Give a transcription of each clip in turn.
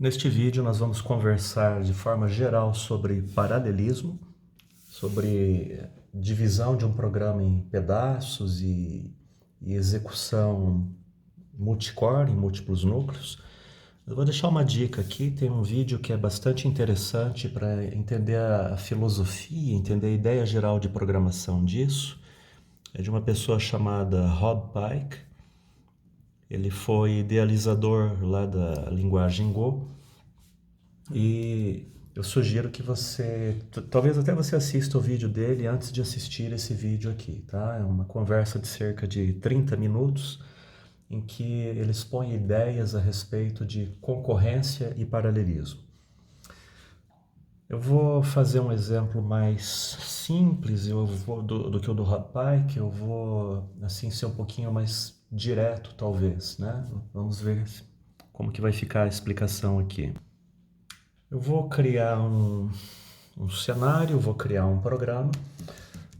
Neste vídeo nós vamos conversar de forma geral sobre paralelismo, sobre divisão de um programa em pedaços e execução multicore, em múltiplos núcleos. Eu vou deixar uma dica aqui, tem um vídeo que é bastante interessante para entender a filosofia, entender a ideia geral de programação disso. É de uma pessoa chamada Rob Pike. Ele foi idealizador lá da linguagem Go. E eu sugiro que você, talvez até você assista o vídeo dele antes de assistir esse vídeo aqui, tá? É uma conversa de cerca de 30 minutos em que ele expõe ideias a respeito de concorrência e paralelismo. Eu vou fazer um exemplo mais simples do que o do Rob Pike, eu vou assim ser um pouquinho mais direto talvez, né? Vamos ver como que vai ficar a explicação aqui. Eu vou criar um cenário, vou criar um programa.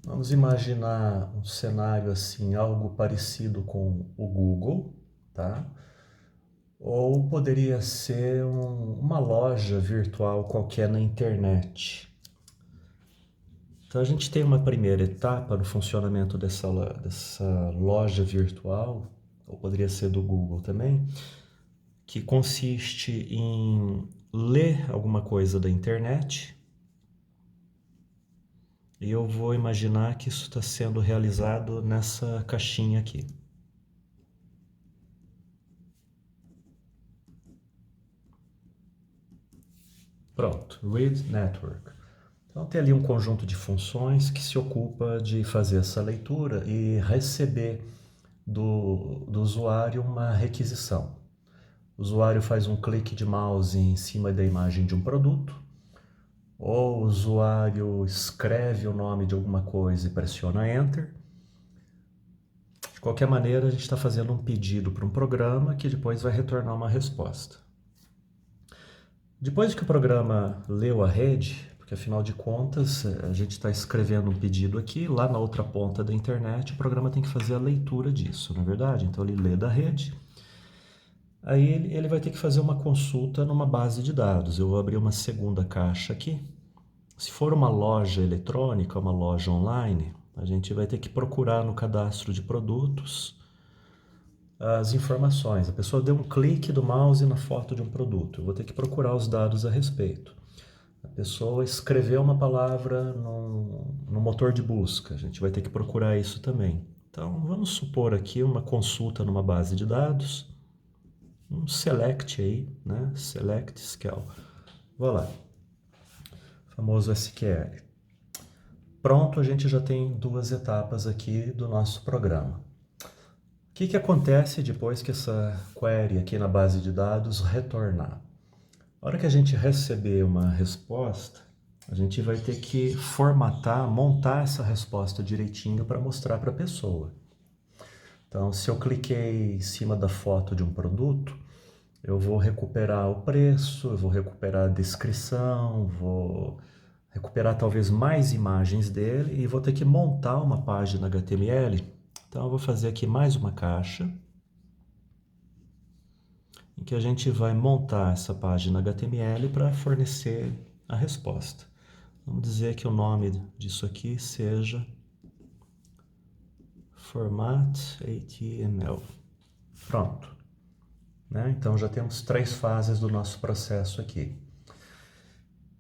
Vamos imaginar um cenário assim, algo parecido com o Google, tá? Ou poderia ser uma loja virtual qualquer na internet. Então a gente tem uma primeira etapa no funcionamento dessa loja virtual, ou poderia ser do Google também, que consiste em ler alguma coisa da internet. E eu vou imaginar que isso está sendo realizado nessa caixinha aqui. Pronto, Read Network. Então tem ali um conjunto de funções que se ocupa de fazer essa leitura e receber do usuário uma requisição. O usuário faz um clique de mouse em cima da imagem de um produto, ou o usuário escreve o nome de alguma coisa e pressiona Enter. De qualquer maneira, a gente está fazendo um pedido para um programa que depois vai retornar uma resposta. Depois que o programa leu a rede, porque afinal de contas a gente está escrevendo um pedido aqui, lá na outra ponta da internet o programa tem que fazer a leitura disso, não é verdade? Então ele lê da rede, aí ele vai ter que fazer uma consulta numa base de dados. Eu vou abrir uma segunda caixa aqui. Se for uma loja eletrônica, uma loja online, a gente vai ter que procurar no cadastro de produtos as informações. A pessoa deu um clique do mouse na foto de um produto, eu vou ter que procurar os dados a respeito. A pessoa escreveu uma palavra no motor de busca, a gente vai ter que procurar isso também. Então vamos supor aqui uma consulta numa base de dados, um select aí, né? Select SQL. Vou lá, famoso SQL. Pronto, a gente já tem duas etapas aqui do nosso programa. O que acontece depois que essa query aqui na base de dados retornar? A hora que a gente receber uma resposta, a gente vai ter que formatar, montar essa resposta direitinho para mostrar para a pessoa. Então, se eu cliquei em cima da foto de um produto, eu vou recuperar o preço, eu vou recuperar a descrição, vou recuperar talvez mais imagens dele e vou ter que montar uma página HTML. Então eu vou fazer aqui mais uma caixa em que a gente vai montar essa página HTML para fornecer a resposta. Vamos dizer que o nome disso aqui seja Format HTML. Pronto. Né? Então já temos 3 fases do nosso processo aqui.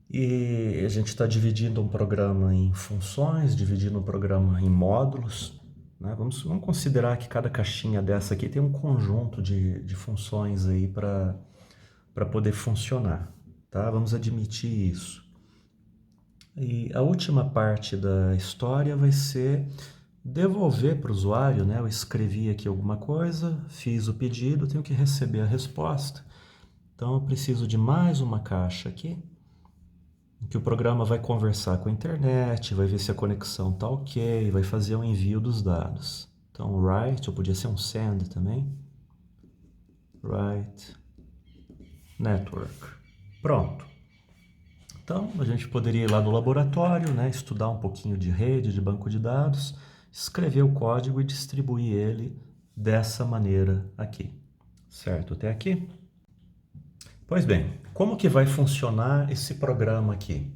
E a gente está dividindo um programa em funções, dividindo um programa em módulos. Né? Vamos considerar que cada caixinha dessa aqui tem um conjunto de funções aí para poder funcionar. Tá? Vamos admitir isso. E a última parte da história vai ser devolver para o usuário, né? Eu escrevi aqui alguma coisa, fiz o pedido, tenho que receber a resposta. Então eu preciso de mais uma caixa aqui, em que o programa vai conversar com a internet, vai ver se a conexão está ok, vai fazer o envio dos dados. Então write, ou podia ser um send também. Write network. Pronto. Então a gente poderia ir lá no laboratório, né, estudar um pouquinho de rede, de banco de dados, escrever o código e distribuir ele dessa maneira aqui. Certo? Até aqui? Pois bem, como que vai funcionar esse programa aqui?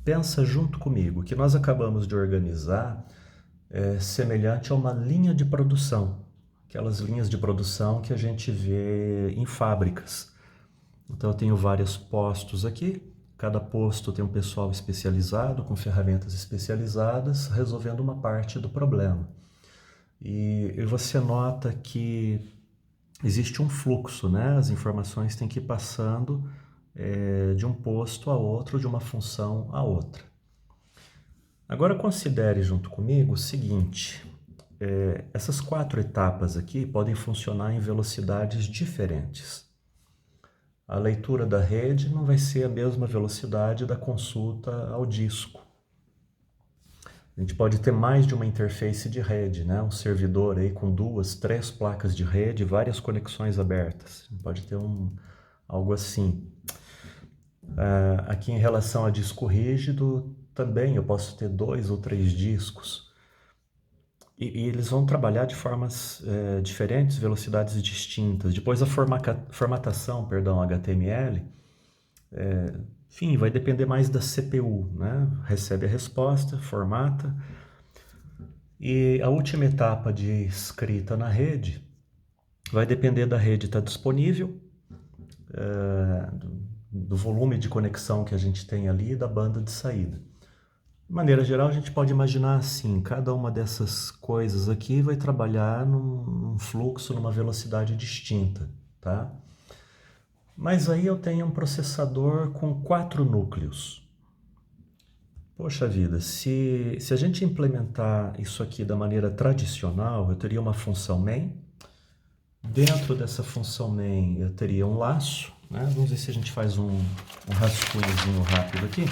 Pensa junto comigo, que nós acabamos de organizar semelhante a uma linha de produção, aquelas linhas de produção que a gente vê em fábricas. Então eu tenho vários postos aqui, cada posto tem um pessoal especializado, com ferramentas especializadas, resolvendo uma parte do problema. E você nota que existe um fluxo, né? As informações têm que ir passando de um posto a outro, de uma função a outra. Agora considere junto comigo o seguinte, essas 4 etapas aqui podem funcionar em velocidades diferentes. A leitura da rede não vai ser a mesma velocidade da consulta ao disco. A gente pode ter mais de uma interface de rede, né? Um servidor aí com 2, 3 placas de rede, várias conexões abertas. Pode ter algo assim. Aqui em relação a disco rígido, também eu posso ter 2 ou 3 discos. E eles vão trabalhar de formas diferentes, velocidades distintas. Depois a formatação, HTML, enfim, vai depender mais da CPU, né? Recebe a resposta, formata. E a última etapa de escrita na rede vai depender da rede estar disponível, do volume de conexão que a gente tem ali e da banda de saída. De maneira geral, a gente pode imaginar assim, cada uma dessas coisas aqui vai trabalhar num fluxo, numa velocidade distinta, tá? Mas aí eu tenho um processador com 4 núcleos. Poxa vida, se a gente implementar isso aqui da maneira tradicional, eu teria uma função main. Dentro dessa função main eu teria um laço, né? Vamos ver se a gente faz um rascunhozinho rápido aqui.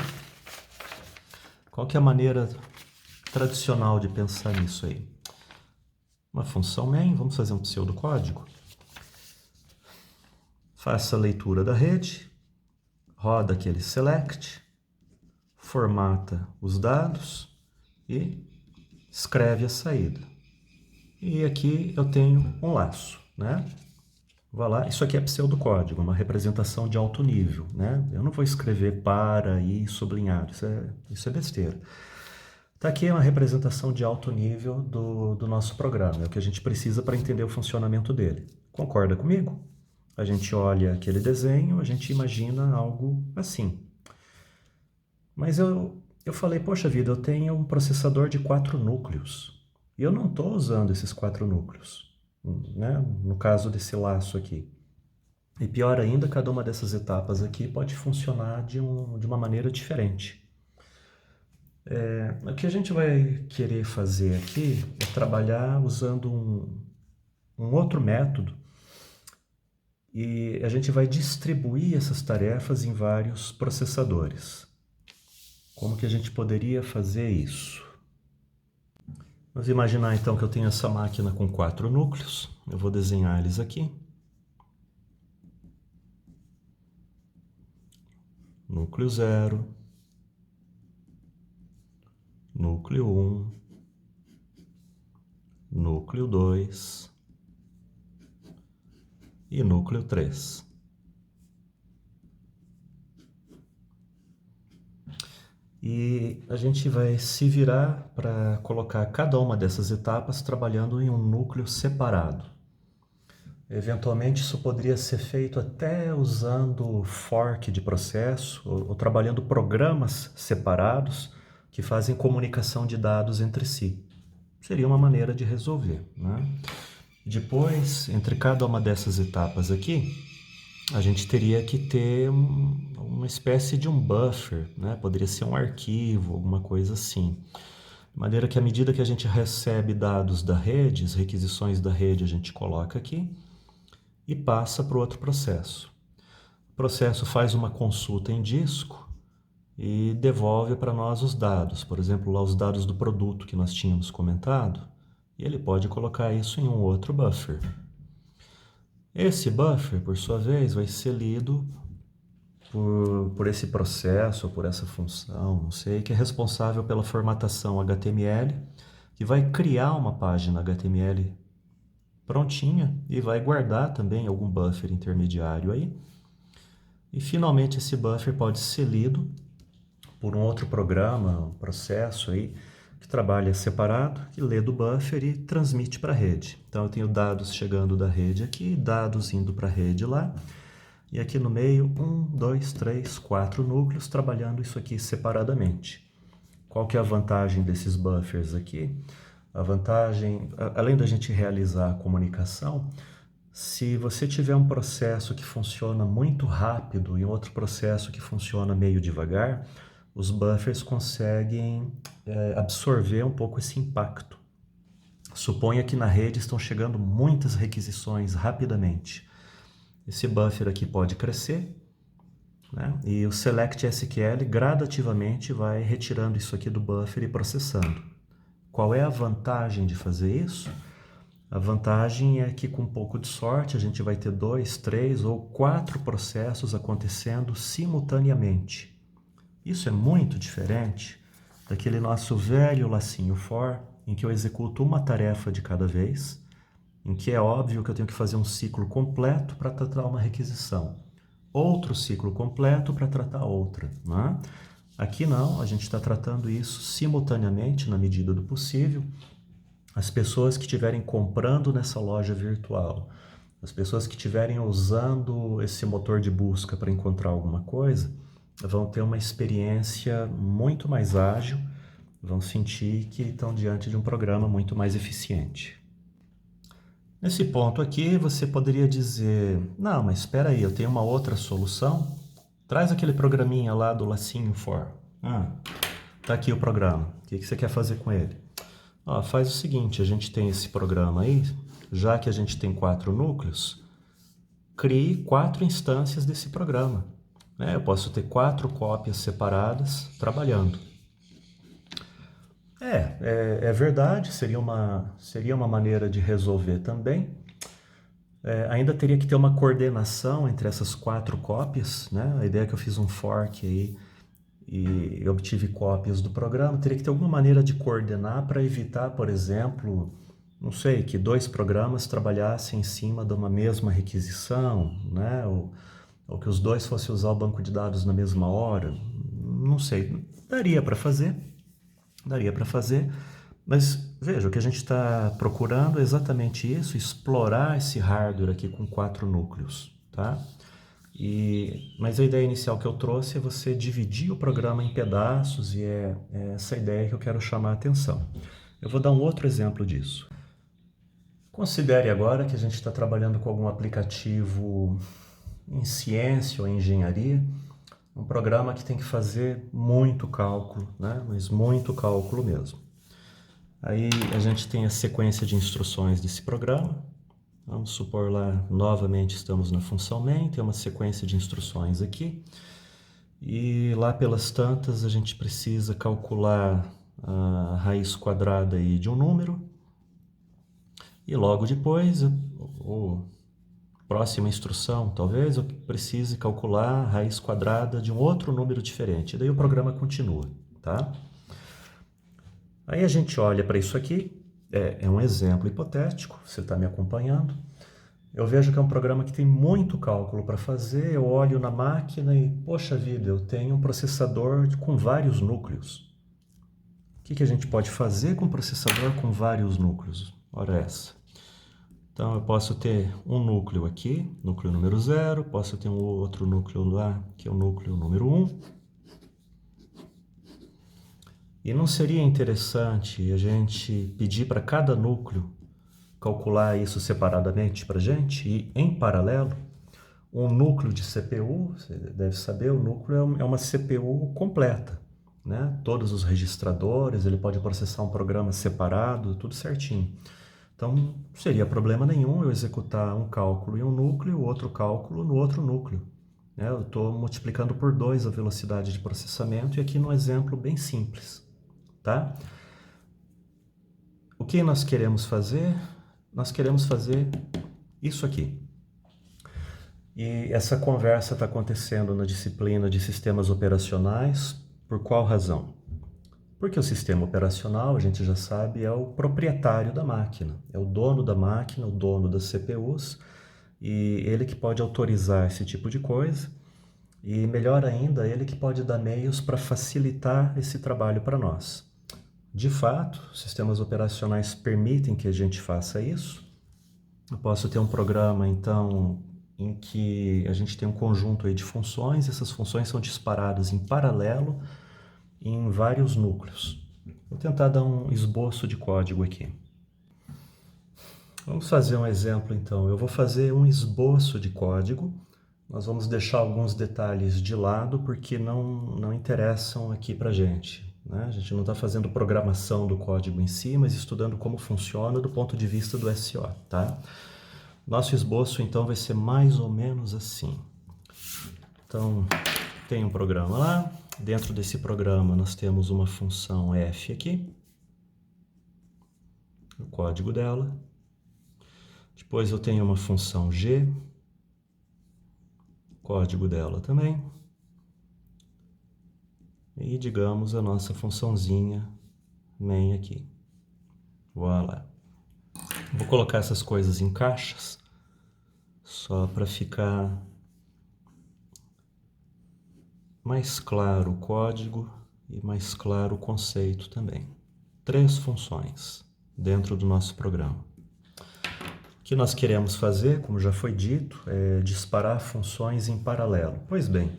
Qual que é a maneira tradicional de pensar nisso aí? Uma função main, vamos fazer um pseudocódigo. Faça a leitura da rede, roda aquele select, formata os dados e escreve a saída. E aqui eu tenho um laço, né? Vá lá, isso aqui é pseudocódigo, uma representação de alto nível, né? Eu não vou escrever para e sublinhar, isso é besteira. Está aqui uma representação de alto nível do nosso programa, é o que a gente precisa para entender o funcionamento dele. Concorda comigo? A gente olha aquele desenho, a gente imagina algo assim. Mas eu falei, poxa vida, eu tenho um processador de 4 núcleos. E eu não estou usando esses 4 núcleos, né? No caso desse laço aqui. E pior ainda, cada uma dessas etapas aqui pode funcionar de uma maneira diferente. O que a gente vai querer fazer aqui é trabalhar usando um outro método e a gente vai distribuir essas tarefas em vários processadores. Como que a gente poderia fazer isso? Vamos imaginar então que eu tenho essa máquina com 4 núcleos. Eu vou desenhar eles aqui. Núcleo 0, núcleo 1, núcleo 2 e núcleo 3. E a gente vai se virar para colocar cada uma dessas etapas trabalhando em um núcleo separado. Eventualmente isso poderia ser feito até usando fork de processo ou trabalhando programas separados que fazem comunicação de dados entre si. Seria uma maneira de resolver, né? Depois, entre cada uma dessas etapas aqui, a gente teria que ter uma espécie de um buffer, né? Poderia ser um arquivo, alguma coisa assim. De maneira que à medida que a gente recebe dados da rede, as requisições da rede a gente coloca aqui e passa para o outro processo. O processo faz uma consulta em disco e devolve para nós os dados, por exemplo, lá os dados do produto que nós tínhamos comentado, e ele pode colocar isso em um outro buffer. Esse buffer, por sua vez, vai ser lido por esse processo, ou por essa função, não sei, que é responsável pela formatação HTML, que vai criar uma página HTML prontinha e vai guardar também algum buffer intermediário aí. E finalmente esse buffer pode ser lido por um outro programa, um processo aí, que trabalha separado, que lê do buffer e transmite para a rede. Então eu tenho dados chegando da rede aqui, dados indo para a rede lá, e aqui no meio, 1, 2, 3, 4 núcleos trabalhando isso aqui separadamente. Qual que é a vantagem desses buffers aqui? A vantagem, além da gente realizar a comunicação, se você tiver um processo que funciona muito rápido e outro processo que funciona meio devagar, os buffers conseguem absorver um pouco esse impacto. Suponha que na rede estão chegando muitas requisições rapidamente. Esse buffer aqui pode crescer, né? E o Select SQL gradativamente vai retirando isso aqui do buffer e processando. Qual é a vantagem de fazer isso? A vantagem é que com um pouco de sorte a gente vai ter 2, 3 ou 4 processos acontecendo simultaneamente. Isso é muito diferente daquele nosso velho lacinho for, em que eu executo uma tarefa de cada vez, em que é óbvio que eu tenho que fazer um ciclo completo para tratar uma requisição, outro ciclo completo para tratar outra, né? Aqui não, a gente está tratando isso simultaneamente na medida do possível. As pessoas que estiverem comprando nessa loja virtual, as pessoas que estiverem usando esse motor de busca para encontrar alguma coisa, vão ter uma experiência muito mais ágil, vão sentir que estão diante de um programa muito mais eficiente. Nesse ponto aqui, você poderia dizer, não, mas espera aí, eu tenho uma outra solução. Traz aquele programinha lá do lacinho for. Tá aqui o programa. O que você quer fazer com ele? Faz o seguinte, a gente tem esse programa aí, já que a gente tem 4 núcleos, crie 4 instâncias desse programa. Eu posso ter 4 cópias separadas trabalhando. É verdade, seria uma maneira de resolver também. Ainda teria que ter uma coordenação entre essas 4 cópias, né? A ideia é que eu fiz um fork aí e obtive cópias do programa, teria que ter alguma maneira de coordenar para evitar, por exemplo, não sei, que 2 programas trabalhassem em cima de uma mesma requisição, né? Ou que os 2 fossem usar o banco de dados na mesma hora, não sei, daria para fazer, mas veja, o que a gente está procurando é exatamente isso, explorar esse hardware aqui com 4 núcleos, tá? Mas a ideia inicial que eu trouxe é você dividir o programa em pedaços e é essa ideia que eu quero chamar a atenção. Eu vou dar um outro exemplo disso. Considere agora que a gente está trabalhando com algum aplicativo em ciência ou engenharia, um programa que tem que fazer muito cálculo, né? Mas muito cálculo mesmo. Aí a gente tem a sequência de instruções desse programa. Vamos supor lá, novamente estamos na função main, tem uma sequência de instruções aqui. E lá pelas tantas a gente precisa calcular a raiz quadrada aí de um número. E logo depois, próxima instrução, talvez eu precise calcular a raiz quadrada de um outro número diferente. Daí o programa continua, tá? Aí a gente olha para isso aqui. É um exemplo hipotético, você está me acompanhando. Eu vejo que é um programa que tem muito cálculo para fazer, eu olho na máquina e, poxa vida, eu tenho um processador com vários núcleos. O que a gente pode fazer com um processador com vários núcleos? Ora essa. Então eu posso ter um núcleo aqui, núcleo número 0, posso ter um outro núcleo lá, que é o núcleo número 1. E não seria interessante a gente pedir para cada núcleo calcular isso separadamente para a gente e, em paralelo, um núcleo de CPU, você deve saber, o núcleo é uma CPU completa, né? Todos os registradores, ele pode processar um programa separado, tudo certinho. Então, não seria problema nenhum eu executar um cálculo em um núcleo, outro cálculo no outro núcleo. Eu estou multiplicando por 2 a velocidade de processamento e aqui num exemplo bem simples. Tá? O que nós queremos fazer? Nós queremos fazer isso aqui. E essa conversa está acontecendo na disciplina de sistemas operacionais. Por qual razão? Porque o sistema operacional, a gente já sabe, é o proprietário da máquina. É o dono da máquina, o dono das CPUs, e ele que pode autorizar esse tipo de coisa. E melhor ainda, ele que pode dar meios para facilitar esse trabalho para nós. De fato, sistemas operacionais permitem que a gente faça isso. Eu posso ter um programa, então, em que a gente tem um conjunto aí de funções, essas funções são disparadas em paralelo em vários núcleos. Vou tentar dar um esboço de código aqui. Vamos fazer um exemplo, então. Eu vou fazer um esboço de código. Nós vamos deixar alguns detalhes de lado porque não interessam aqui para a gente, né? A gente não está fazendo programação do código em si, mas estudando como funciona do ponto de vista do SO, tá? Nosso esboço, então, vai ser mais ou menos assim. Então, tem um programa lá. Dentro desse programa, nós temos uma função f aqui, o código dela. Depois eu tenho uma função g, código dela também. E, digamos, a nossa funçãozinha main aqui. Voilà. Vou colocar essas coisas em caixas, só para ficar mais claro o código e mais claro o conceito também. 3 funções dentro do nosso programa. O que nós queremos fazer, como já foi dito, é disparar funções em paralelo. Pois bem,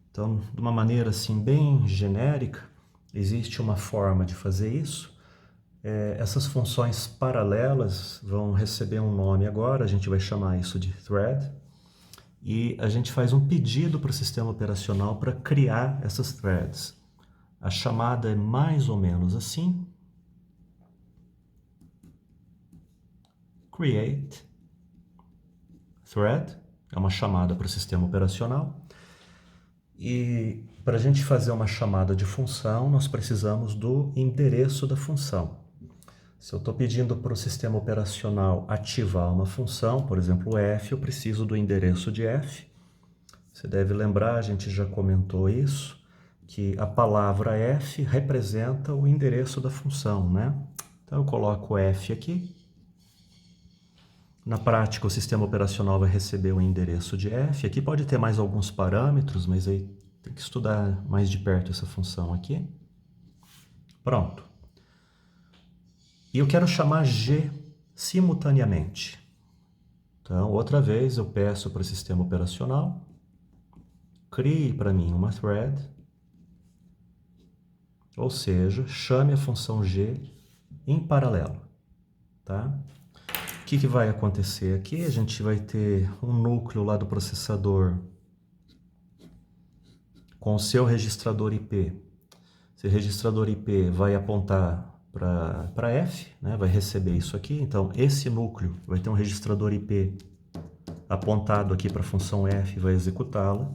então, de uma maneira assim bem genérica, existe uma forma de fazer isso. Essas funções paralelas vão receber um nome agora, a gente vai chamar isso de thread, e a gente faz um pedido para o sistema operacional para criar essas threads. A chamada é mais ou menos assim: create thread, é uma chamada para o sistema operacional. E para a gente fazer uma chamada de função, nós precisamos do endereço da função. Se eu estou pedindo para o sistema operacional ativar uma função, por exemplo, f, eu preciso do endereço de f. Você deve lembrar, a gente já comentou isso, que a palavra f representa o endereço da função, né? Então eu coloco f aqui. Na prática, o sistema operacional vai receber o endereço de f. Aqui pode ter mais alguns parâmetros, mas aí tem que estudar mais de perto essa função aqui. Pronto. E eu quero chamar g simultaneamente. Então, outra vez, eu peço para o sistema operacional, crie para mim uma thread, ou seja, chame a função g em paralelo, tá? O que vai acontecer aqui? A gente vai ter um núcleo lá do processador com o seu registrador IP. Esse registrador IP vai apontar para F, né? Vai receber isso aqui. Então, esse núcleo vai ter um registrador IP apontado aqui para a função F e vai executá-la.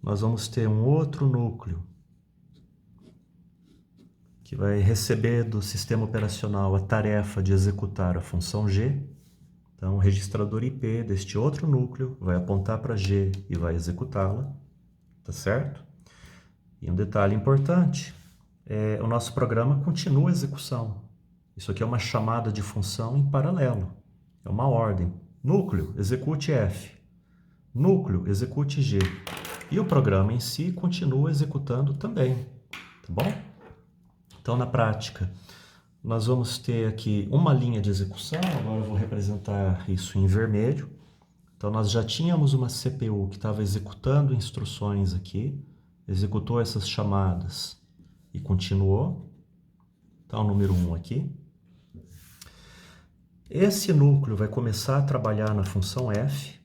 Nós vamos ter um outro núcleo que vai receber do sistema operacional a tarefa de executar a função G. Então, o registrador IP deste outro núcleo vai apontar para G e vai executá-la, tá certo? E um detalhe importante, o nosso programa continua a execução. Isso aqui é uma chamada de função em paralelo, é uma ordem. Núcleo, execute F. Núcleo, execute G. E o programa em si continua executando também, tá bom? Então, na prática, nós vamos ter aqui uma linha de execução. Agora eu vou representar isso em vermelho. Então, nós já tínhamos uma CPU que estava executando instruções aqui, executou essas chamadas e continuou. Então, número 1 aqui. Esse núcleo vai começar a trabalhar na função f.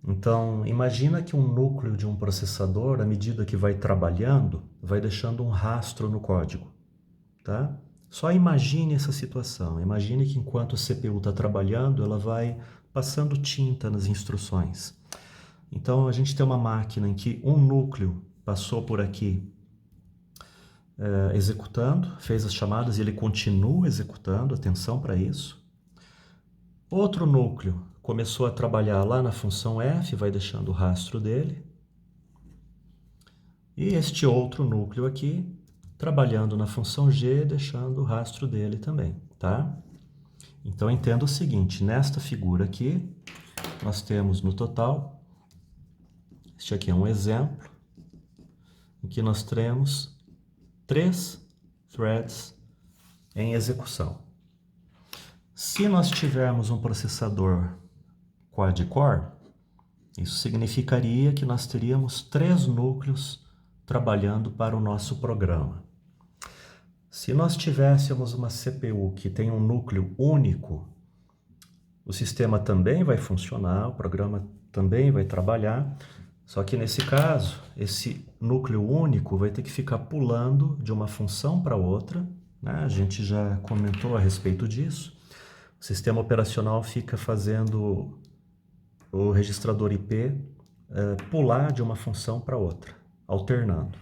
Então, imagina que um núcleo de um processador, à medida que vai trabalhando, vai deixando um rastro no código, tá? Só imagine essa situação. Imagine que enquanto a CPU está trabalhando, ela vai passando tinta nas instruções. Então, a gente tem uma máquina em que um núcleo passou por aqui executando, fez as chamadas e ele continua executando, atenção para isso. Outro núcleo começou a trabalhar lá na função f, vai deixando o rastro dele. E este outro núcleo aqui, trabalhando na função g, deixando o rastro dele também, tá? Então, entenda o seguinte, nesta figura aqui, nós temos no total Este aqui é um exemplo em que nós temos 3 threads em execução. Se nós tivermos um processador quad-core, isso significaria que nós teríamos 3 núcleos trabalhando para o nosso programa. Se nós tivéssemos uma CPU que tem um núcleo único, o sistema também vai funcionar, o programa também vai trabalhar, só que nesse caso, esse núcleo único vai ter que ficar pulando de uma função para outra, né? A gente já comentou a respeito disso. O sistema operacional fica fazendo o registrador IP pular de uma função para outra, alternando.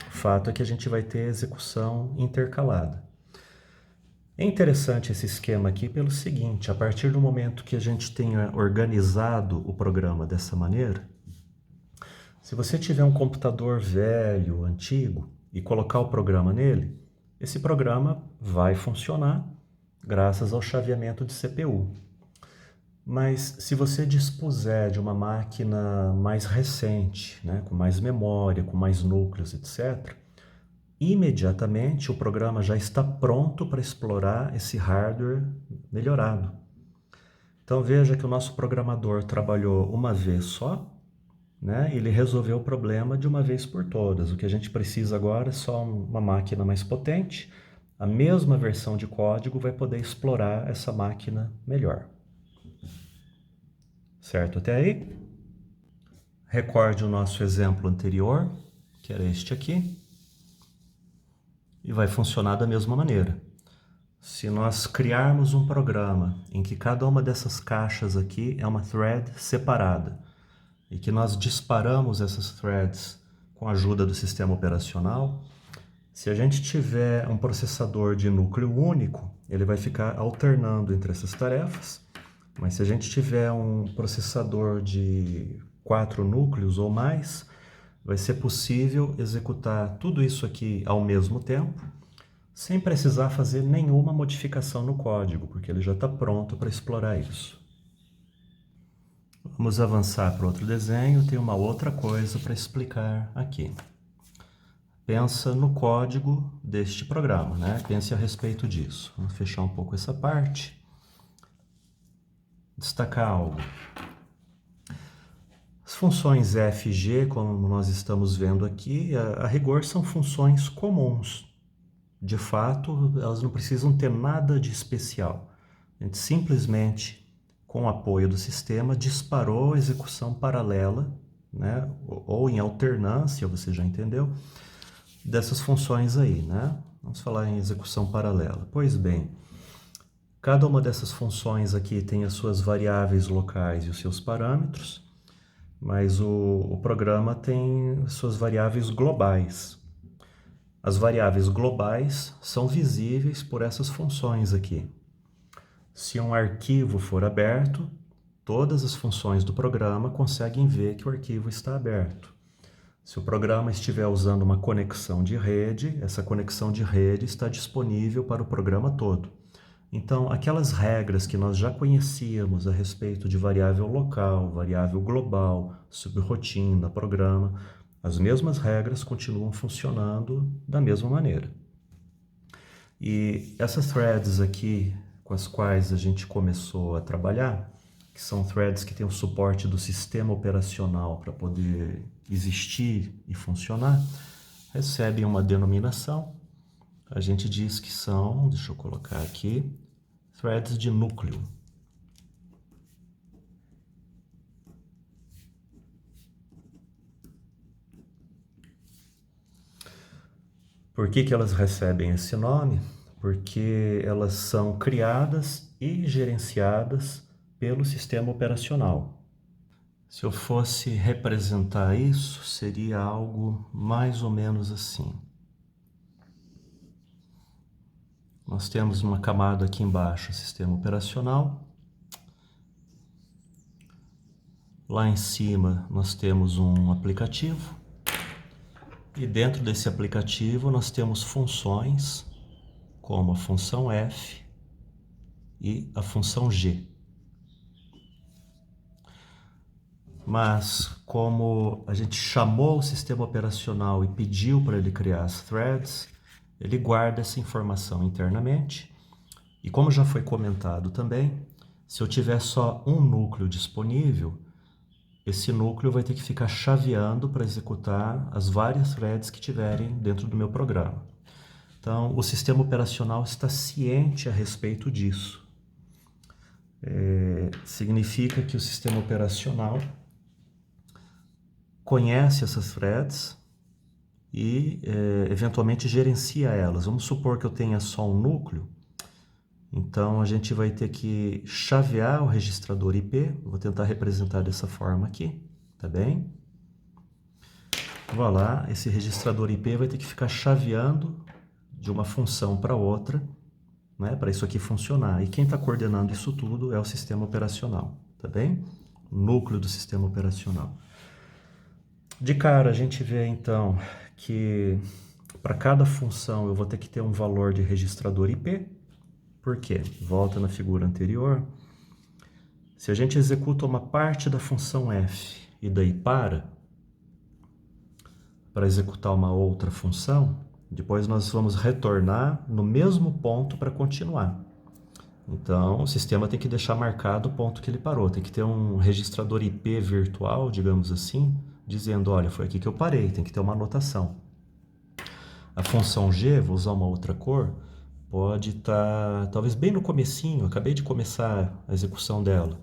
O fato é que a gente vai ter execução intercalada. É interessante esse esquema aqui pelo seguinte: a partir do momento que a gente tenha organizado o programa dessa maneira, se você tiver um computador velho, antigo, e colocar o programa nele, esse programa vai funcionar graças ao chaveamento de CPU. Mas se você dispuser de uma máquina mais recente, né, com mais memória, com mais núcleos, etc., imediatamente o programa já está pronto para explorar esse hardware melhorado. Então veja que o nosso programador trabalhou uma vez só, né? Ele resolveu o problema de uma vez por todas. O que a gente precisa agora é só uma máquina mais potente. A mesma versão de código vai poder explorar essa máquina melhor. Certo até aí? Recorde o nosso exemplo anterior, que era este aqui. E vai funcionar da mesma maneira. Se nós criarmos um programa em que cada uma dessas caixas aqui é uma thread separada, e que nós disparamos essas threads com a ajuda do sistema operacional, se a gente tiver um processador de núcleo único, ele vai ficar alternando entre essas tarefas, mas se a gente tiver um processador de 4 núcleos ou mais, vai ser possível executar tudo isso aqui ao mesmo tempo, sem precisar fazer nenhuma modificação no código, porque ele já está pronto para explorar isso. Vamos avançar para outro desenho, tem uma outra coisa para explicar aqui. Pensa no código deste programa, né? Pense a respeito disso. Vamos fechar um pouco essa parte. Destacar algo. As funções f e g, como nós estamos vendo aqui, a rigor são funções comuns. De fato, elas não precisam ter nada de especial. A gente simplesmente, com o apoio do sistema, disparou a execução paralela, né? Ou em alternância, você já entendeu, dessas funções aí, né? Vamos falar em execução paralela. Pois bem, cada uma dessas funções aqui tem as suas variáveis locais e os seus parâmetros, mas o programa tem suas variáveis globais. As variáveis globais são visíveis por essas funções aqui. Se um arquivo for aberto, todas as funções do programa conseguem ver que o arquivo está aberto. Se o programa estiver usando uma conexão de rede, essa conexão de rede está disponível para o programa todo. Então, aquelas regras que nós já conhecíamos a respeito de variável local, variável global, subrotina, programa, as mesmas regras continuam funcionando da mesma maneira. E essas threads aqui, com as quais a gente começou a trabalhar, que são threads que têm o suporte do sistema operacional para poder existir e funcionar, recebem uma denominação. A gente diz que são, deixa eu colocar aqui, threads de núcleo. Por que elas recebem esse nome? Porque elas são criadas e gerenciadas pelo sistema operacional. Se eu fosse representar isso, seria algo mais ou menos assim. Nós temos uma camada aqui embaixo, sistema operacional. Lá em cima nós temos um aplicativo. E dentro desse aplicativo nós temos funções, como a função f e a função g. mas como a gente chamou o sistema operacional e pediu para ele criar as threads, ele guarda essa informação internamente. E como já foi comentado também, se eu tiver só um núcleo disponível, esse núcleo vai ter que ficar chaveando para executar as várias threads que tiverem dentro do meu programa. Então, o sistema operacional está ciente a respeito disso. Significa que o sistema operacional conhece essas threads e, eventualmente, gerencia elas. Vamos supor que eu tenha só um núcleo. Então, a gente vai ter que chavear o registrador IP. Vou tentar representar dessa forma aqui, tá bem? Vou lá, esse registrador IP vai ter que ficar chaveando de uma função para outra, né, para isso aqui funcionar. E quem está coordenando isso tudo é o sistema operacional, tá bem? O núcleo do sistema operacional. De cara, a gente vê então que para cada função eu vou ter que ter um valor de registrador IP. Por quê? Volta na figura anterior. Se a gente executa uma parte da função f e daí para executar uma outra função, depois nós vamos retornar no mesmo ponto para continuar. Então, o sistema tem que deixar marcado o ponto que ele parou. Tem que ter um registrador IP virtual, digamos assim, dizendo, olha, foi aqui que eu parei, tem que ter uma anotação. A função g, vou usar uma outra cor, pode estar talvez bem no comecinho, acabei de começar a execução dela.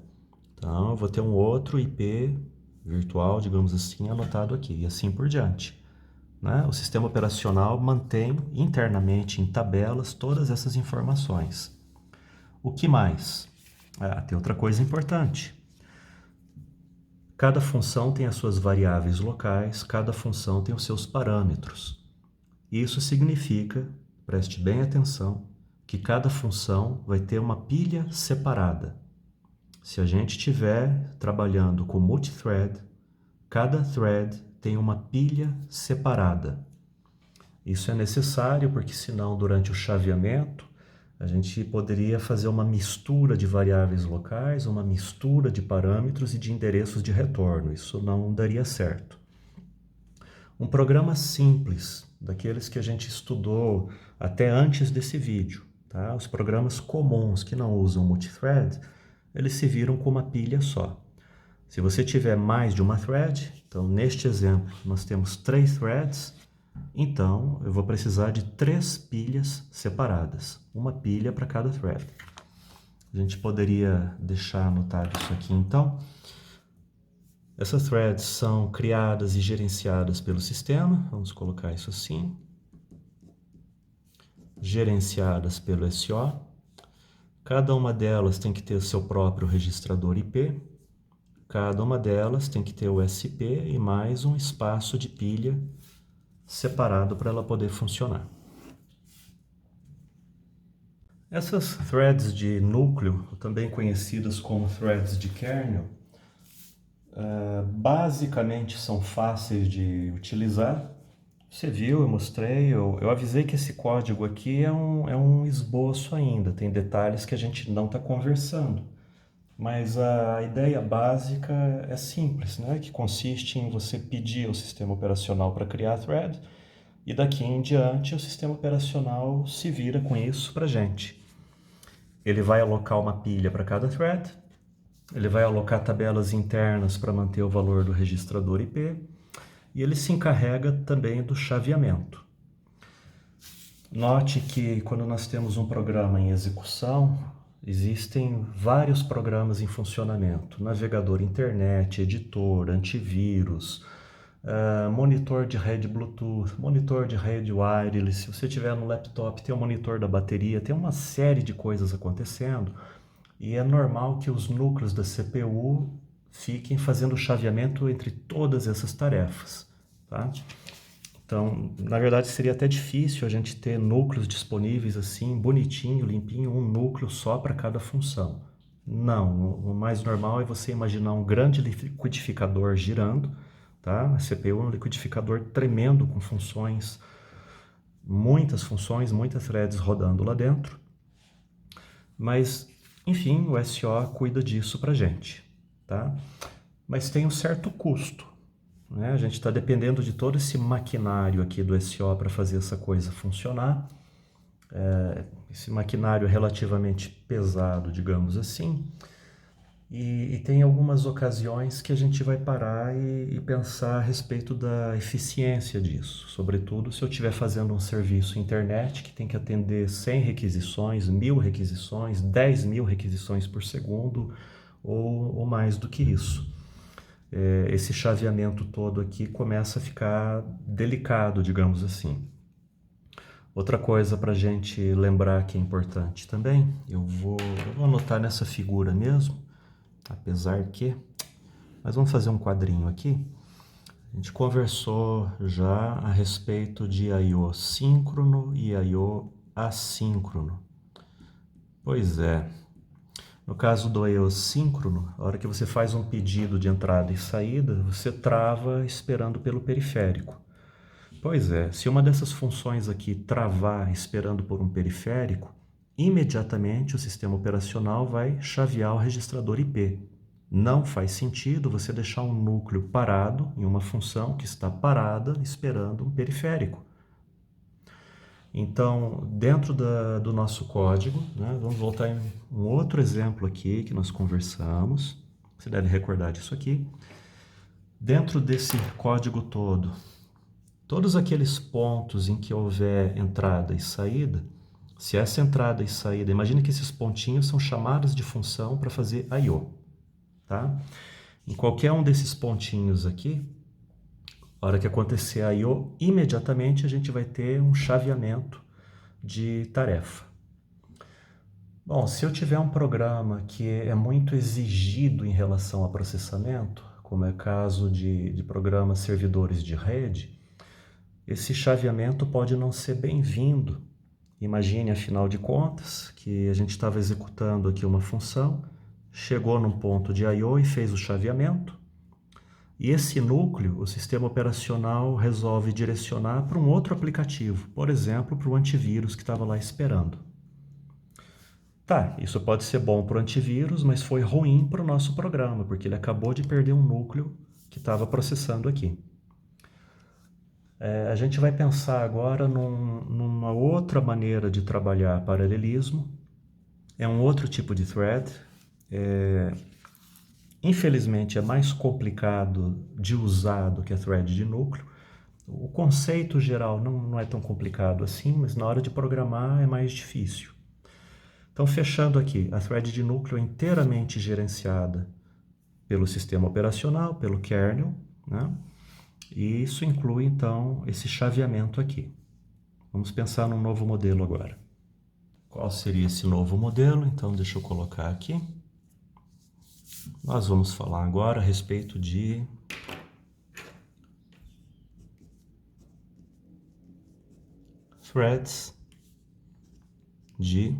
Então, eu vou ter um outro IP virtual, digamos assim, anotado aqui, e assim por diante. Né? O sistema operacional mantém internamente em tabelas todas essas informações. O que mais? Tem outra coisa importante. Cada função tem as suas variáveis locais, cada função tem os seus parâmetros. Isso significa, preste bem atenção, que cada função vai ter uma pilha separada. Se a gente estiver trabalhando com multithread, cada thread tem uma pilha separada. Isso é necessário porque senão durante o chaveamento a gente poderia fazer uma mistura de variáveis locais, uma mistura de parâmetros e de endereços de retorno. Isso não daria certo. Um programa simples, daqueles que a gente estudou até antes desse vídeo, tá? Os programas comuns que não usam multithread, eles se viram com uma pilha só. Se você tiver mais de uma thread, então neste exemplo nós temos 3 threads, então eu vou precisar de 3 pilhas separadas, uma pilha para cada thread. A gente poderia deixar anotado isso aqui então. Essas threads são criadas e gerenciadas pelo sistema, vamos colocar isso assim. Gerenciadas pelo SO. Cada uma delas tem que ter o seu próprio registrador IP. Cada uma delas tem que ter o SP e mais um espaço de pilha separado para ela poder funcionar. Essas threads de núcleo, também conhecidas como threads de kernel, basicamente são fáceis de utilizar. Você viu, eu mostrei, eu avisei que esse código aqui é um esboço ainda, tem detalhes que a gente não está conversando. Mas a ideia básica é simples, né? Que consiste em você pedir ao sistema operacional para criar a thread e daqui em diante o sistema operacional se vira com isso para a gente. Ele vai alocar uma pilha para cada thread, ele vai alocar tabelas internas para manter o valor do registrador IP e ele se encarrega também do chaveamento. Note que quando nós temos um programa em execução, existem vários programas em funcionamento, navegador internet, editor, antivírus, monitor de rede Bluetooth, monitor de rede wireless. Se você tiver no laptop, tem o monitor da bateria, tem uma série de coisas acontecendo e é normal que os núcleos da CPU fiquem fazendo o chaveamento entre todas essas tarefas, tá? Então, na verdade, seria até difícil a gente ter núcleos disponíveis assim, bonitinho, limpinho, um núcleo só para cada função. Não, o mais normal é você imaginar um grande liquidificador girando, tá? A CPU é um liquidificador tremendo com funções, muitas threads rodando lá dentro. Mas, enfim, o SO cuida disso para a gente, tá? mas tem um certo custo, né? A gente está dependendo de todo esse maquinário aqui do SO para fazer essa coisa funcionar. Esse maquinário é relativamente pesado, digamos assim, e tem algumas ocasiões que a gente vai parar e pensar a respeito da eficiência disso, sobretudo se eu estiver fazendo um serviço internet que tem que atender 100 requisições, 1000 requisições, 10.000 requisições por segundo ou mais do que isso. Esse chaveamento todo aqui começa a ficar delicado, digamos assim. Outra coisa para a gente lembrar que é importante também, eu vou anotar nessa figura mesmo, apesar que... Mas vamos fazer um quadrinho aqui. A gente conversou já a respeito de I/O síncrono e I/O assíncrono. Pois é. No caso do I/O síncrono, a hora que você faz um pedido de entrada e saída, você trava esperando pelo periférico. Pois é, se uma dessas funções aqui travar esperando por um periférico, imediatamente o sistema operacional vai chavear o registrador IP. Não faz sentido você deixar um núcleo parado em uma função que está parada esperando um periférico. Então, dentro do nosso código, né, vamos voltar em um outro exemplo aqui que nós conversamos. Você deve recordar disso aqui. Dentro desse código todo, todos aqueles pontos em que houver entrada e saída, se essa entrada e saída, imagine que esses pontinhos são chamadas de função para fazer I/O, tá? Em qualquer um desses pontinhos aqui, a hora que acontecer I/O, imediatamente a gente vai ter um chaveamento de tarefa. Bom, se eu tiver um programa que é muito exigido em relação a processamento, como é o caso de programas servidores de rede, esse chaveamento pode não ser bem-vindo. Imagine, afinal de contas, que a gente estava executando aqui uma função, chegou num ponto de I/O e fez o chaveamento, e esse núcleo, o sistema operacional resolve direcionar para um outro aplicativo, por exemplo, para o antivírus que estava lá esperando. Tá, isso pode ser bom para o antivírus, mas foi ruim para o nosso programa, porque ele acabou de perder um núcleo que estava processando aqui. A gente vai pensar agora numa outra maneira de trabalhar paralelismo. É um outro tipo de thread. Infelizmente é mais complicado de usar do que a thread de núcleo. O conceito geral não é tão complicado assim, mas na hora de programar é mais difícil. Então, fechando aqui, a thread de núcleo é inteiramente gerenciada pelo sistema operacional, pelo kernel, né? E isso inclui, então, esse chaveamento aqui. Vamos pensar num novo modelo agora. Qual seria esse novo modelo? Então, deixa eu colocar aqui. Nós vamos falar agora a respeito de threads de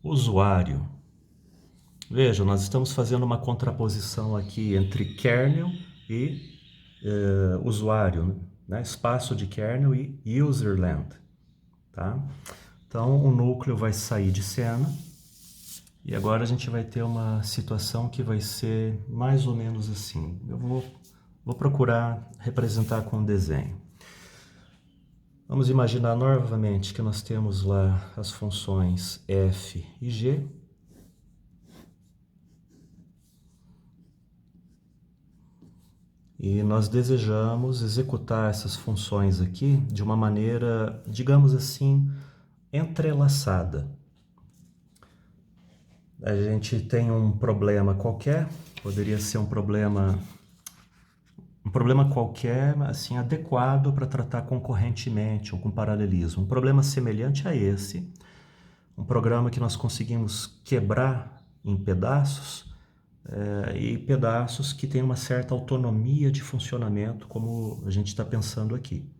usuário. Veja, nós estamos fazendo uma contraposição aqui entre kernel e usuário, né? Espaço de kernel e userland, tá? Então, o núcleo vai sair de cena e agora a gente vai ter uma situação que vai ser mais ou menos assim. Eu vou procurar representar com um desenho. Vamos imaginar novamente que nós temos lá as funções f e g. E nós desejamos executar essas funções aqui de uma maneira, digamos assim, entrelaçada. A gente tem um problema qualquer, poderia ser um problema qualquer, assim, adequado para tratar concorrentemente ou com paralelismo. Um problema semelhante a esse, um programa que nós conseguimos quebrar em pedaços, e pedaços que têm uma certa autonomia de funcionamento, como a gente está pensando aqui.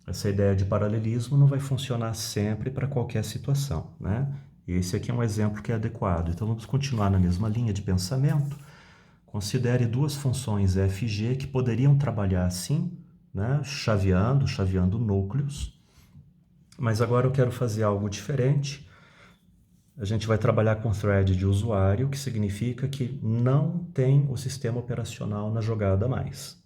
Essa ideia de paralelismo não vai funcionar sempre para qualquer situação, né? Esse aqui é um exemplo que é adequado. Então vamos continuar na mesma linha de pensamento. Considere duas funções f e g que poderiam trabalhar assim, né? chaveando núcleos. Mas agora eu quero fazer algo diferente. a gente vai trabalhar com thread de usuário, que significa que não tem o sistema operacional na jogada mais.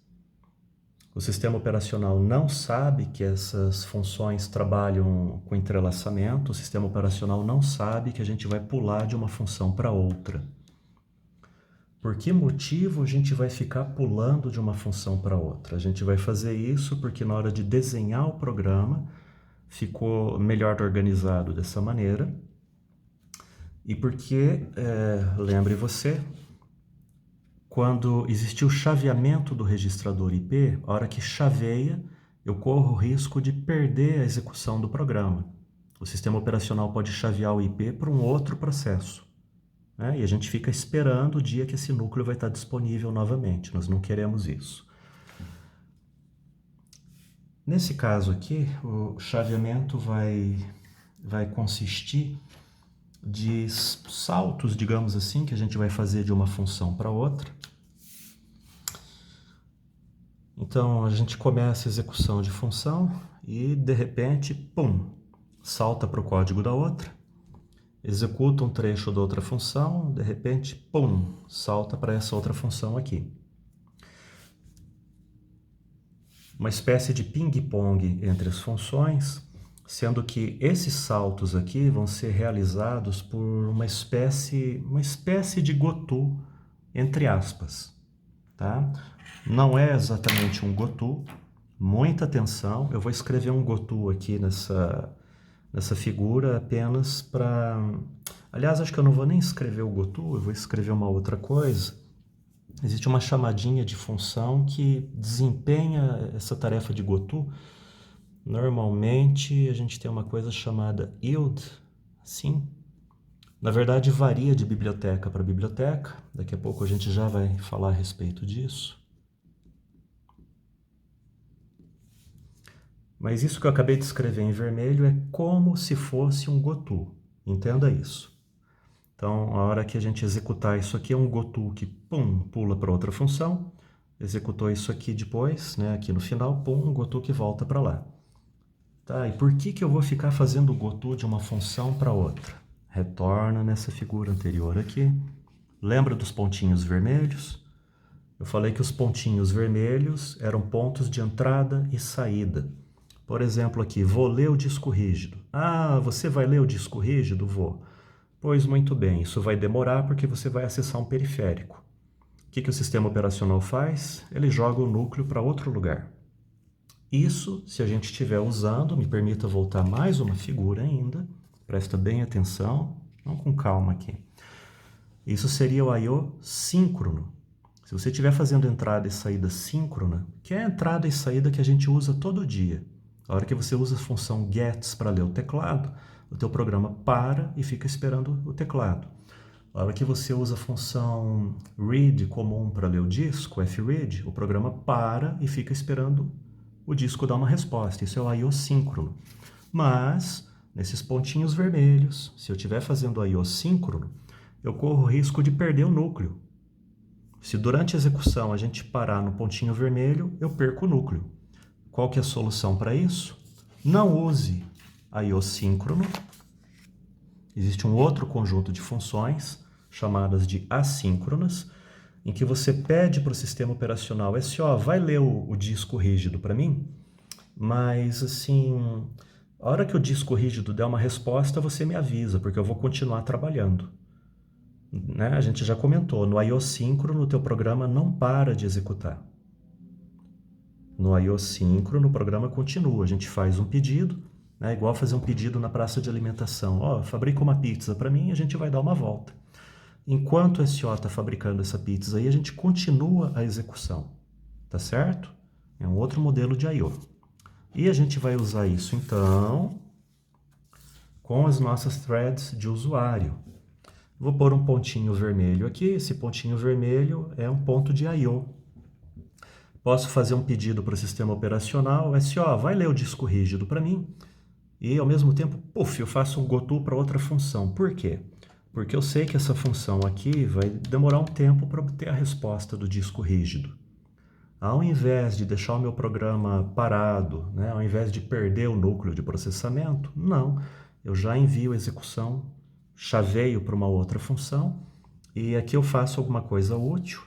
O sistema operacional não sabe que essas funções trabalham com entrelaçamento, o sistema operacional não sabe que a gente vai pular de uma função para outra. Por que motivo a gente vai ficar pulando de uma função para outra? A gente vai fazer isso porque na hora de desenhar o programa ficou melhor organizado dessa maneira e porque, lembre você, quando existiu o chaveamento do registrador IP, a hora que chaveia, eu corro o risco de perder a execução do programa. O sistema operacional pode chavear o IP para um outro processo, né? E a gente fica esperando o dia que esse núcleo vai estar disponível novamente. Nós não queremos isso. Nesse caso aqui, o chaveamento vai consistir de saltos, digamos assim, que a gente vai fazer de uma função para outra. Então, a gente começa a execução de função e, de repente, pum, salta para o código da outra, executa um trecho da outra função, de repente, pum, salta para essa outra função aqui. Uma espécie de ping-pong entre as funções, sendo que esses saltos aqui vão ser realizados por uma espécie de GoTo, entre aspas, tá? Não é exatamente um GoTo, muita atenção, eu vou escrever um GoTo aqui nessa figura apenas para... Aliás, acho que eu não vou nem escrever o GoTo, eu vou escrever uma outra coisa. Existe uma chamadinha de função que desempenha essa tarefa de GoTo. Normalmente a gente tem uma coisa chamada yield, sim. Na verdade varia de biblioteca para biblioteca, daqui a pouco a gente já vai falar a respeito disso. Mas isso que eu acabei de escrever em vermelho é como se fosse um GoTo, entenda isso. Então, a hora que a gente executar isso aqui é um GoTo que, pum, pula para outra função, executou isso aqui depois, né, aqui no final, pum, um GoTo que volta para lá. Tá, e por que eu vou ficar fazendo o GoTo de uma função para outra? Retorna nessa figura anterior aqui. Lembra dos pontinhos vermelhos? Eu falei que os pontinhos vermelhos eram pontos de entrada e saída. Por exemplo aqui, vou ler o disco rígido. Ah, você vai ler o disco rígido? Vou. Pois muito bem, isso vai demorar porque você vai acessar um periférico. O que o sistema operacional faz? Ele joga o núcleo para outro lugar. Isso, se a gente estiver usando, me permita voltar mais uma figura ainda, presta bem atenção, vamos com calma aqui. Isso seria o I/O síncrono. Se você estiver fazendo entrada e saída síncrona, que é a entrada e saída que a gente usa todo dia, a hora que você usa a função gets para ler o teclado, o teu programa para e fica esperando o teclado. A hora que você usa a função read comum para ler o disco, fread, o programa para e fica esperando o disco dar uma resposta. Isso é o I/O síncrono. Mas, nesses pontinhos vermelhos, se eu estiver fazendo I/O síncrono, eu corro o risco de perder o núcleo. Se durante a execução a gente parar no pontinho vermelho, eu perco o núcleo. Qual que é a solução para isso? Não use I/O síncrono. Existe um outro conjunto de funções, chamadas de assíncronas, em que você pede para o sistema operacional, vai ler o disco rígido para mim? Mas, assim, a hora que o disco rígido der uma resposta, você me avisa, porque eu vou continuar trabalhando. Né? A gente já comentou, no I/O síncrono, o teu programa não para de executar. No I/O síncrono, o programa continua. A gente faz um pedido, né? Igual fazer um pedido na praça de alimentação. Fabrica uma pizza para mim e a gente vai dar uma volta. Enquanto o SO está fabricando essa pizza aí, a gente continua a execução. Tá certo? É um outro modelo de I/O. E a gente vai usar isso, então, com as nossas threads de usuário. Vou pôr um pontinho vermelho aqui. Esse pontinho vermelho é um ponto de I/O. Posso fazer um pedido para o sistema operacional, SO, vai ler o disco rígido para mim, e ao mesmo tempo, eu faço um GoTo para outra função. Por quê? Porque eu sei que essa função aqui vai demorar um tempo para obter a resposta do disco rígido. Ao invés de deixar o meu programa parado, né, ao invés de perder o núcleo de processamento, não, eu já envio a execução chaveio para uma outra função, e aqui eu faço alguma coisa útil,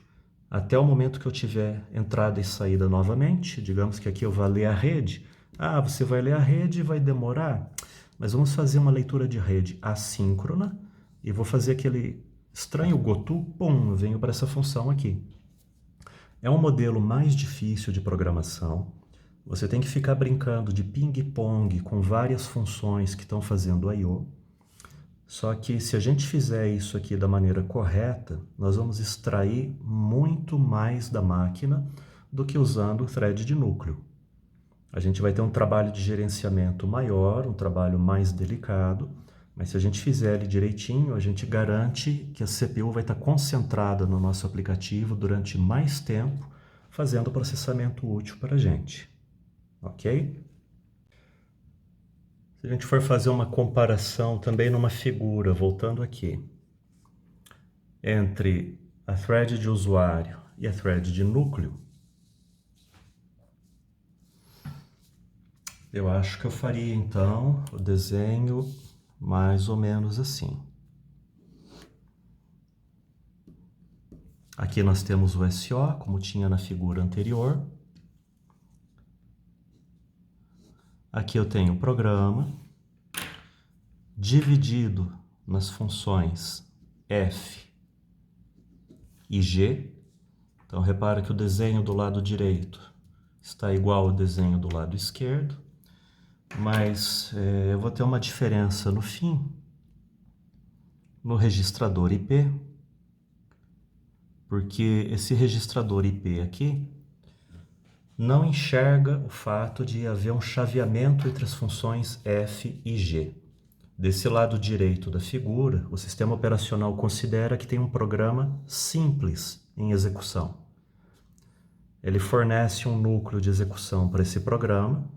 até o momento que eu tiver entrada e saída novamente. Digamos que aqui eu vá ler a rede. Ah, você vai ler a rede e vai demorar, mas vamos fazer uma leitura de rede assíncrona, e vou fazer aquele estranho goto, pum, eu venho para essa função aqui. É um modelo mais difícil de programação. Você tem que ficar brincando de ping-pong com várias funções que estão fazendo I/O. Só que se a gente fizer isso aqui da maneira correta, nós vamos extrair muito mais da máquina do que usando o thread de núcleo. A gente vai ter um trabalho de gerenciamento maior, um trabalho mais delicado, mas se a gente fizer ele direitinho, a gente garante que a CPU vai estar concentrada no nosso aplicativo durante mais tempo, fazendo processamento útil para a gente. Ok? Se a gente for fazer uma comparação também numa figura, voltando aqui, entre a thread de usuário e a thread de núcleo, eu acho que eu faria então o desenho mais ou menos assim. Aqui nós temos o SO, como tinha na figura anterior. Aqui eu tenho o programa dividido nas funções F e G. Então repara que o desenho do lado direito está igual ao desenho do lado esquerdo, mas eu vou ter uma diferença no fim, no registrador IP, porque esse registrador IP aqui não enxerga o fato de haver um chaveamento entre as funções F e G. Desse lado direito da figura, o sistema operacional considera que tem um programa simples em execução. Ele fornece um núcleo de execução para esse programa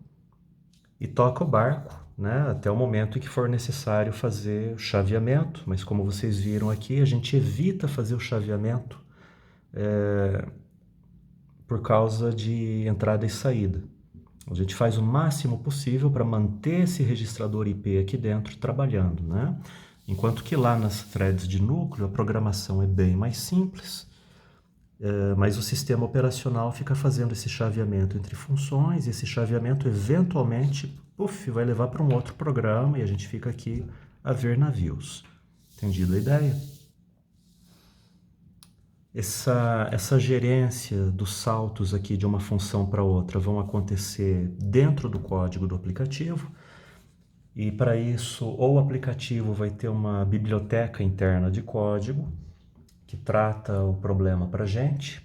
e toca o barco, né, até o momento em que for necessário fazer o chaveamento, mas como vocês viram aqui, a gente evita fazer o chaveamento por causa de entrada e saída. A gente faz o máximo possível para manter esse registrador IP aqui dentro trabalhando, né? Enquanto que lá nas threads de núcleo a programação é bem mais simples, mas o sistema operacional fica fazendo esse chaveamento entre funções, e esse chaveamento eventualmente vai levar para um outro programa e a gente fica aqui a ver navios. Entendido a ideia? Essa gerência dos saltos aqui de uma função para outra vão acontecer dentro do código do aplicativo, e para isso ou o aplicativo vai ter uma biblioteca interna de código que trata o problema para a gente.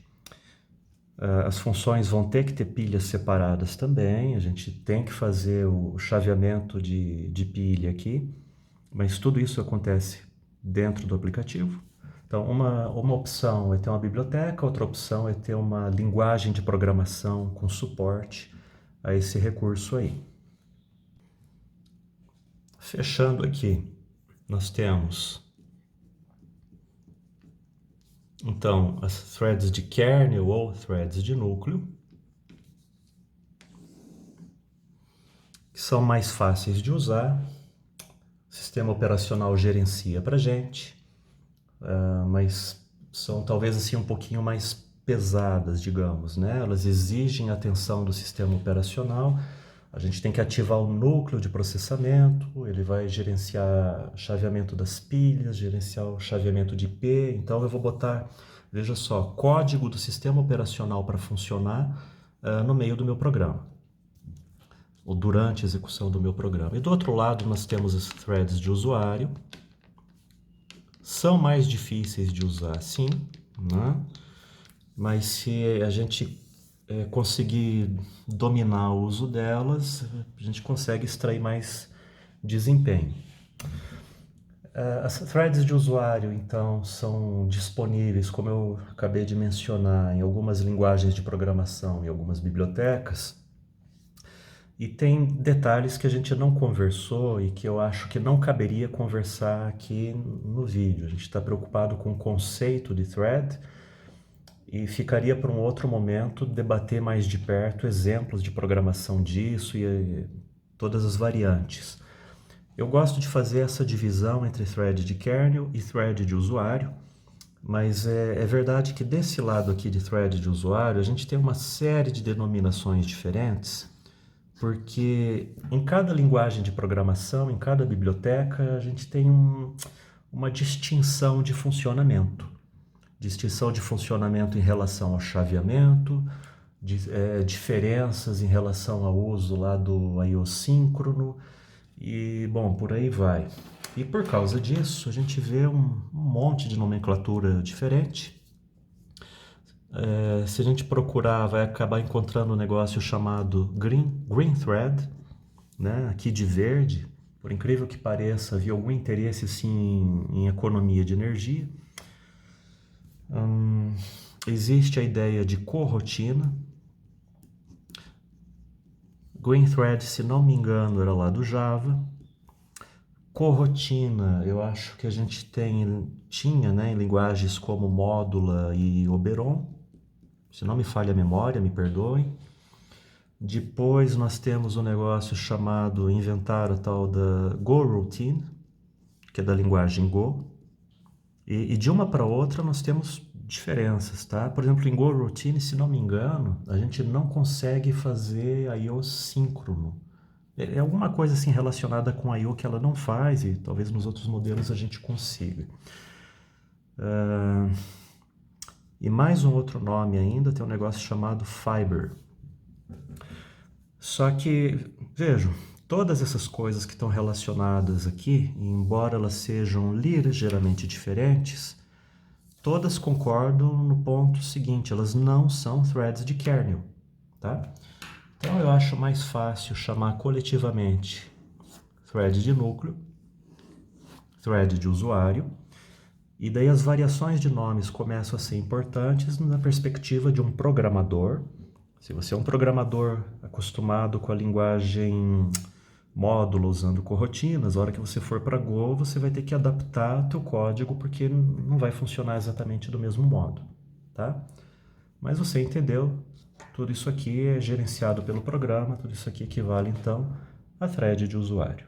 As funções vão ter que ter pilhas separadas também, a gente tem que fazer o chaveamento de pilha aqui, mas tudo isso acontece dentro do aplicativo. Então, uma opção é ter uma biblioteca, outra opção é ter uma linguagem de programação com suporte a esse recurso aí. Fechando aqui, nós temos, então, as threads de kernel ou threads de núcleo, que são mais fáceis de usar. O sistema operacional gerencia para a gente. Mas são talvez assim um pouquinho mais pesadas, digamos, né? Elas exigem a atenção do sistema operacional. A gente tem que ativar o núcleo de processamento, ele vai gerenciar o chaveamento das pilhas, gerenciar o chaveamento de IP. Então eu vou botar, veja só, código do sistema operacional para funcionar no meio do meu programa, ou durante a execução do meu programa. E do outro lado nós temos as threads de usuário. São mais difíceis de usar, sim, né? Mas se a gente conseguir dominar o uso delas, a gente consegue extrair mais desempenho. As threads de usuário, então, são disponíveis, como eu acabei de mencionar, em algumas linguagens de programação e algumas bibliotecas. E tem detalhes que a gente não conversou e que eu acho que não caberia conversar aqui no vídeo. A gente está preocupado com o conceito de thread e ficaria para um outro momento debater mais de perto exemplos de programação disso e todas as variantes. Eu gosto de fazer essa divisão entre thread de kernel e thread de usuário, mas é verdade que desse lado aqui de thread de usuário, a gente tem uma série de denominações diferentes, porque em cada linguagem de programação, em cada biblioteca, a gente tem uma distinção de funcionamento. Distinção de funcionamento em relação ao chaveamento, diferenças em relação ao uso lá do I/O síncrono, e, bom, por aí vai. E por causa disso, a gente vê um monte de nomenclatura diferente. Se a gente procurar, vai acabar encontrando um negócio chamado Green Thread, né? Aqui de verde. Por incrível que pareça, havia algum interesse sim em economia de energia. Existe a ideia de corotina. Green Thread, se não me engano, era lá do Java. Corotina, eu acho que a gente tinha, né, em linguagens como Módula e Oberon. Se não me falha a memória, me perdoem. Depois nós temos um negócio chamado, inventaram a tal da Goroutine, que é da linguagem Go. E de uma para outra nós temos diferenças, tá? Por exemplo, em Goroutine, se não me engano, a gente não consegue fazer I/O síncrono. É alguma coisa assim relacionada com I/O que ela não faz, e talvez nos outros modelos a gente consiga. E mais um outro nome ainda, tem um negócio chamado Fiber. Só que, vejam, todas essas coisas que estão relacionadas aqui, embora elas sejam ligeiramente diferentes, todas concordam no ponto seguinte: elas não são threads de kernel, tá? Então eu acho mais fácil chamar coletivamente thread de núcleo, thread de usuário, e daí as variações de nomes começam a ser importantes na perspectiva de um programador. Se você é um programador acostumado com a linguagem módulo usando coroutinas, a hora que você for para Go, você vai ter que adaptar o teu código, porque não vai funcionar exatamente do mesmo modo, tá? Mas você entendeu, tudo isso aqui é gerenciado pelo programa, tudo isso aqui equivale então a thread de usuário.